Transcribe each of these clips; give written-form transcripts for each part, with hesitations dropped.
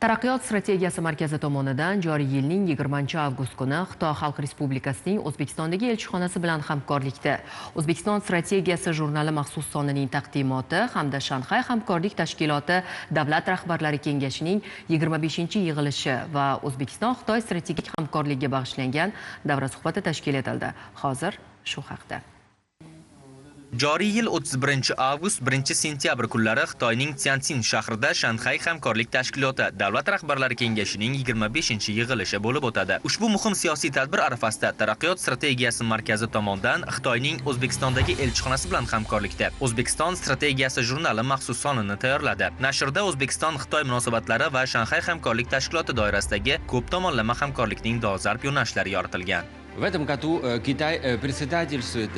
Taraqqiyot strategiyasi markazi tomonidan joriy yilning 20-avgust kuni Xitoy Xalq Respublikasining O'zbekistondagi elchixonasi bilan hamkorlikda O'zbekiston strategiyasi jurnali maxsus sonining taqdimoti hamda Shanxay hamkorlik tashkiloti davlat rahbarlari kengashining 25-yig'ilishi va O'zbekiston-Xitoy strategik hamkorligiga bag'ishlangan davra suhbati tashkil etildi. Hozir shu haqda. Joriy yil 31-avgust 1-sentyabr kunlari Xitoyning Tianjin shahrida Shanxay hamkorlik tashkiloti davlat rahbarlari kengashining 25-yig'ilishi bo'lib o'tadi. Ushbu muhim siyosiy tadbir arafasida Taraqqiyot strategiyasi markazi tomonidan Xitoyning O'zbekistondagi elchixonasi bilan hamkorlikda O'zbekiston strategiyasi jurnali maxsus sonini tayyorladi. Nashrda O'zbekiston-Xitoy munosabatlari va Shanxay hamkorlik tashkiloti doirasidagi ko'p tomonlama hamkorlikning dolzarb yo'nalishlari yoritilgan. В этом году Китай председательствует.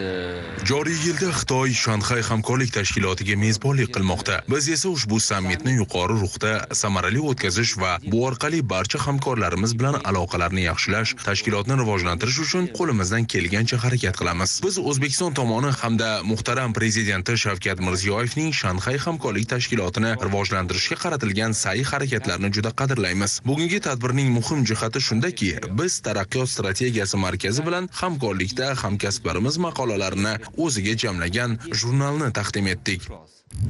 Joriy yilda Xitoy Shanxay hamkorlik tashkilotiga mezbonlik qilmoqda. Biz esa ushbu sammitni yuqori ruhda samarali o'tkazish va bu orqali barcha hamkorlarimiz bilan aloqalarni yaxshilash, tashkilotni rivojlantirish uchun qo'limizdan kelgancha harakat qilamiz. Biz O'zbekiston tomoni hamda muhtaram prezidenti Shavkat Mirziyoyevning Shanxay hamkorlik tashkilotini rivojlantirishga qaratilgan sa'y-harakatlarni juda qadrlaymiz. Bugungi tadbirning muhim jihati shundaki, biz taraqqiyot strategiyasi markazi bilan hamkorlikda hamkasblarimiz maqolalarini o'ziga jamlagan jurnalni taqdim etdik.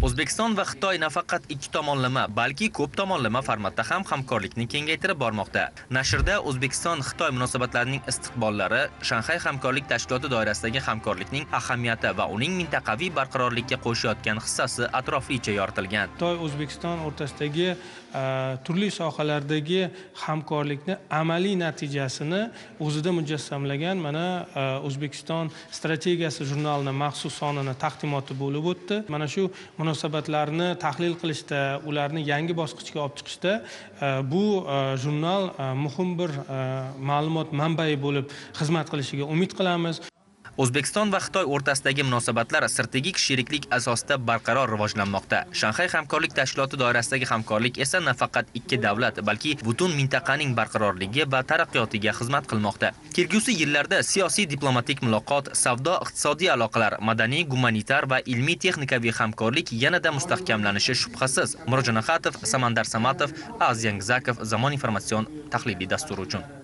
O'zbekiston va Xitoy nafaqat ikki tomonlama, balki ko'p tomonlama formatda ham hamkorlikni kengaytirib bormoqda. Nashrda O'zbekiston-Xitoy munosabatlarining istiqbollari, Shanxay hamkorlik tashkiloti doirasidagi hamkorlikning ahamiyati va uning mintaqaviy barqarorlikka qo'shayotgan hissasi atroflicha yoritilgan. Xitoy-O'zbekiston o'rtasidagi turli sohalardagi hamkorlikni amaliy natijasini o'zida mujassamlagan mana O'zbekiston strategiyasi jurnalining maxsus sonini taqdimoti bo'lib o'tdi. Mana shu munosabatlarni tahlil qilishda, ularni yangi bosqichga olib chiqishda bu jurnal muhim bir ma'lumot manbai bo'lib xizmat qilishiga umid qilamiz. O'zbekiston va Xitoy o'rtasidagi munosabatlar strategik sheriklik asosida barqaror rivojlanmoqda. Shanxay hamkorlik tashkiloti doirasidagi hamkorlik esa nafaqat ikki davlat, balki butun mintaqaning barqarorligi va taraqqiyotiga xizmat qilmoqda. Kelgusi yillarda siyosiy diplomatik muloqot, savdo-iqtisodiy aloqalar, madaniy, gumanitar va ilmiy-texnikaviy hamkorlik yanada mustahkamlanishi shubhasiz. Murojon Axatov, Samandar Samatov, Azyan Gzakov, Zamon informatsion tahliliy dasturi uchun.